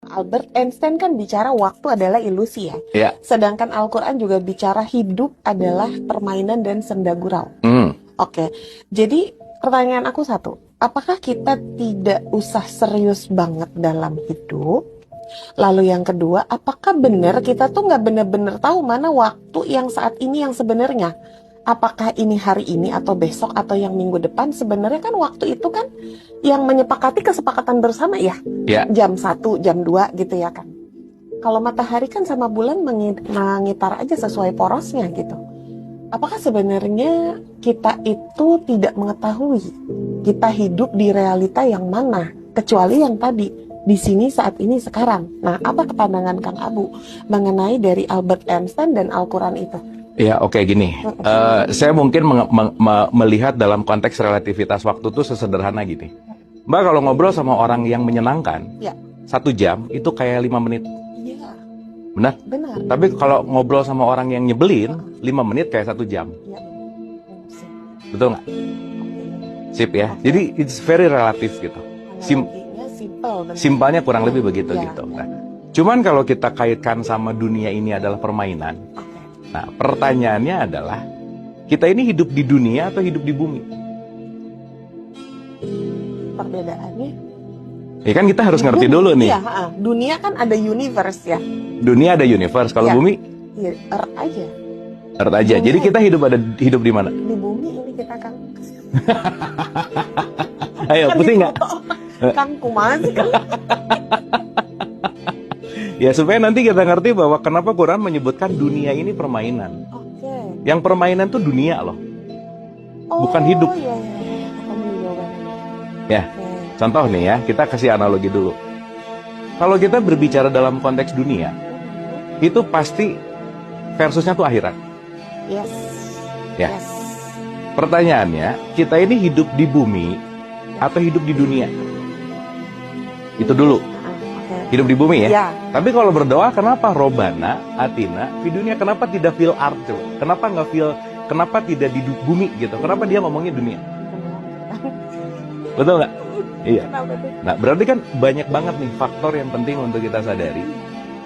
Albert Einstein kan bicara waktu adalah ilusi ya. Ya. Sedangkan Al-Quran juga bicara hidup adalah permainan dan senda gurau. Oke, jadi pertanyaan aku satu. Apakah kita tidak usah serius banget dalam hidup? Lalu yang kedua, apakah benar kita tuh nggak benar-benar tahu mana waktu yang saat ini yang sebenarnya? Apakah ini hari ini atau besok atau yang minggu depan? Sebenarnya kan waktu itu kan yang menyepakati kesepakatan bersama ya. Ya. Jam 1, jam 2 gitu ya kan. Kalau matahari kan sama bulan mengitar aja sesuai porosnya gitu. Apakah sebenarnya kita itu tidak mengetahui kita hidup di realita yang mana? Kecuali yang tadi, di sini saat ini sekarang. Nah, apa pandangan Kang Abu mengenai dari Albert Einstein dan Al-Quran itu? Ya, oke, gini. Saya mungkin melihat dalam konteks relativitas waktu itu sesederhana gini. Mbak kalau ngobrol sama orang yang menyenangkan, Ya. 1 jam itu kayak 5 menit. Iya, Benar? benar. Tapi kalau ngobrol sama orang yang nyebelin, 5 menit kayak 1 jam. Ya. Betul nggak? Sip ya. Jadi it's very relatif gitu. Analoginya simple, benar. Simpelnya kurang lebih begitu Ya, gitu. ya. Nah, cuman kalau kita kaitkan sama dunia ini adalah permainan. Oke. Nah, pertanyaannya adalah, kita ini hidup di dunia atau hidup di bumi? Perbedaannya? Ya kan kita harus ngerti dulu nih. Iya, dunia kan ada universe ya. Dunia ada universe, kalau Ya. bumi Iya, Earth aja. Earth aja. Bumi. Jadi kita hidup di mana? Di bumi ini kita kan. Ayo, Kan pusing nggak? Kang kumaha sih kan? Ya supaya nanti kita ngerti bahwa kenapa Quran menyebutkan dunia ini permainan. Oke. Yang permainan tuh dunia loh. Oh, Bukan hidup. Iya, iya. Kamu jawabannya. Ya, Oke. contoh nih ya, kita kasih analogi dulu. Kalau kita berbicara dalam konteks dunia, itu pasti versusnya tuh akhirat. Yes. Ya. Yes. Pertanyaannya, kita ini hidup di bumi atau hidup di dunia? Itu dulu. Oke. Hidup di bumi ya. Ya. Tapi kalau berdoa, kenapa Robana, Atina, di dunia, kenapa tidak fil ard? Coba? Kenapa tidak di bumi gitu? Kenapa dia ngomongnya dunia? Betul nggak? Iya. Kenapa tuh? Nah, berarti kan banyak banget nih faktor yang penting untuk kita sadari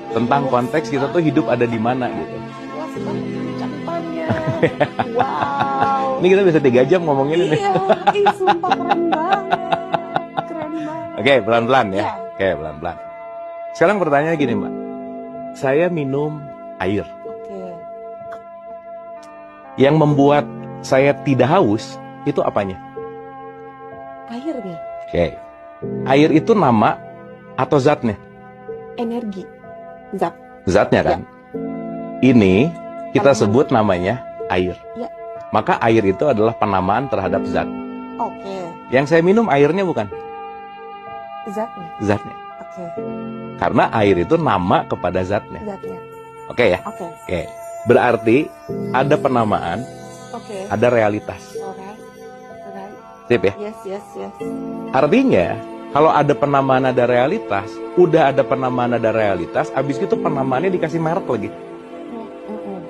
tentang konteks kita tuh hidup ada di mana gitu. Luas banget catatannya. Wow. Ini kita bisa 3 jam ngomongin ini. Iya, ih sumpah keren banget. Keren banget. Oke, pelan-pelan ya. Iya. Oke, pelan-pelan. Sekarang pertanyaannya gini, Mbak. Saya minum air. Oke. Yang membuat saya tidak haus, itu apanya? Airnya, Oke. Air itu nama atau zatnya? energi, zat. Zatnya kan? Ini kita Tanaman. sebut namanya air. Ya. Maka air itu adalah penamaan terhadap zat. Oke. Yang saya minum airnya bukan Zatnya. zatnya. Oke. Karena air itu nama kepada zatnya. Zatnya. Oke ya? Oke. Oke. Berarti ada penamaan, Oke. ada realitas. Alright. Alright. Sip ya? Yes, yes, yes. Artinya, kalau ada penamaan ada realitas, udah ada penamaan ada realitas, abis itu penamaannya dikasih merek lagi.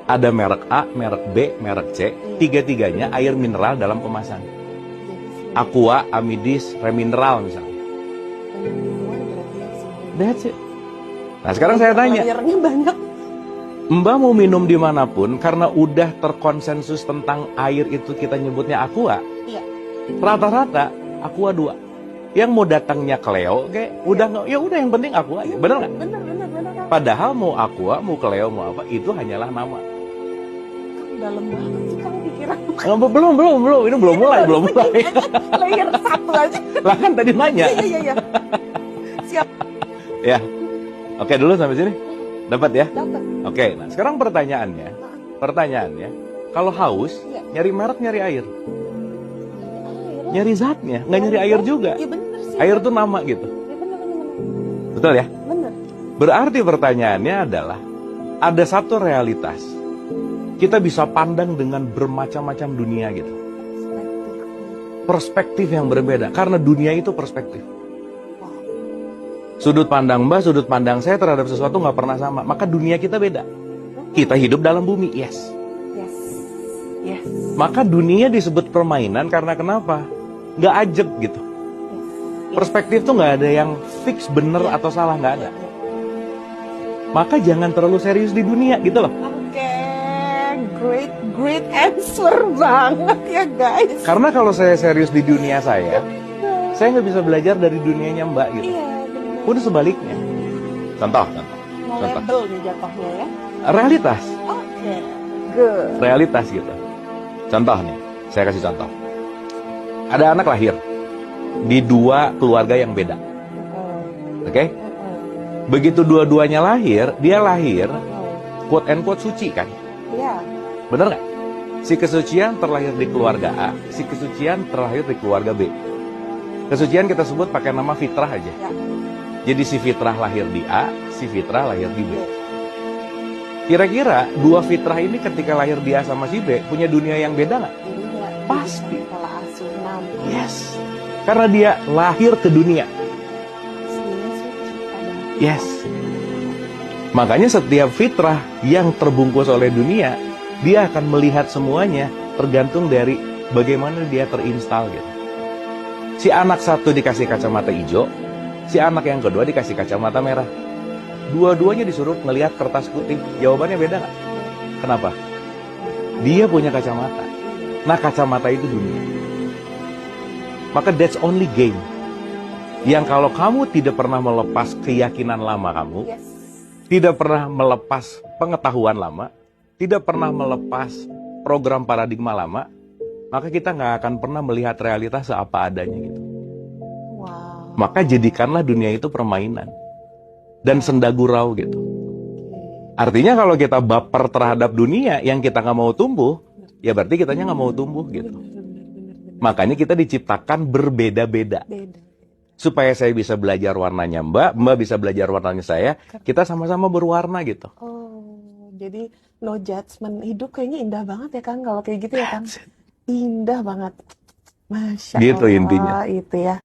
Ada merek A, merek B, merek C, tiga-tiganya air mineral dalam kemasan. Aqua, Amidis, Remineral misalnya. That's it. Nah sekarang saya tanya, Airnya banyak. Mbak mau minum dimanapun, karena udah terkonsensus tentang air itu kita nyebutnya Aqua, Iya. rata-rata Aqua 2. Yang mau datangnya Cleo, kayak udah nggak, ya udah yang penting Aqua aja, bener nggak? Bener, bener, bener. Kang. Padahal mau Aqua, mau Cleo, mau apa, itu hanyalah nama. Kang, dalam banget sih kamu pikiran. Belum, ini belum mulai. Layer 1 aja. Lah kan tadi nanya. Iya. Siap. Ya, oke dulu sampai sini, dapat ya? Dapat. Oke, nah sekarang pertanyaannya, kalau haus, Iya. nyari merek, nyari air, Air. nyari zatnya, nggak nyari air juga. Iya bener sih. Air tuh nama gitu, Iya bener. betul ya? Bener. Berarti pertanyaannya adalah, ada satu realitas, kita bisa pandang dengan bermacam-macam dunia gitu. Perspektif yang berbeda, karena dunia itu perspektif. Sudut pandang Mbak, sudut pandang saya terhadap sesuatu nggak pernah sama. Maka dunia kita beda. Kita hidup dalam bumi, yes. Yes. Yes. Maka dunia disebut permainan karena kenapa? Nggak ajeg gitu. Yes. Perspektif tuh nggak ada yang fix bener atau salah, nggak ada. maka jangan terlalu serius di dunia gitu loh. Oke, great answer banget ya guys. Karena kalau saya serius di dunia saya nggak bisa belajar dari dunianya Mbak gitu. Iya, benar. Pun sebaliknya. Contoh. Label nih jatuhnya ya. Realitas. Oke, good. Realitas gitu. Contoh nih, saya kasih contoh. Ada anak lahir di dua keluarga yang beda. Oke? Begitu dua-duanya lahir, dia lahir quote and quote suci kan? Iya. Bener nggak? Si kesucian terlahir di keluarga A, si kesucian terlahir di keluarga B. Kesucian kita sebut pakai nama fitrah aja. Ya. Jadi si fitrah lahir di A, si fitrah lahir di B. Kira-kira dua fitrah ini ketika lahir di A sama si B punya dunia yang beda nggak? Pasti. Pola asuh Yes. Karena dia lahir ke dunia. Yes. Makanya setiap fitrah yang terbungkus oleh dunia, dia akan melihat semuanya tergantung dari bagaimana dia terinstal gitu. Si anak satu dikasih kacamata hijau, si anak yang kedua dikasih kacamata merah. Dua-duanya disuruh ngelihat kertas putih. Jawabannya beda nggak? Kenapa? Dia punya kacamata. Nah, kacamata itu dunia. Maka that's only game. Yang kalau kamu tidak pernah melepas keyakinan lama kamu, tidak pernah melepas pengetahuan lama, tidak pernah melepas program paradigma lama, maka kita nggak akan pernah melihat realitas seapa adanya gitu. Wow. Maka jadikanlah dunia itu permainan dan senda gurau gitu. Artinya kalau kita baper terhadap dunia yang kita nggak mau tumbuh, ya berarti kitanya nggak mau tumbuh gitu. Makanya kita diciptakan berbeda-beda. Supaya saya bisa belajar warnanya Mbak bisa belajar warnanya saya, kita sama-sama berwarna gitu. Oh, jadi no judgment. Hidup kayaknya indah banget ya Kang, kalau kayak gitu ya Kang. Indah banget. Masya Gitu Allah, intinya. itu ya.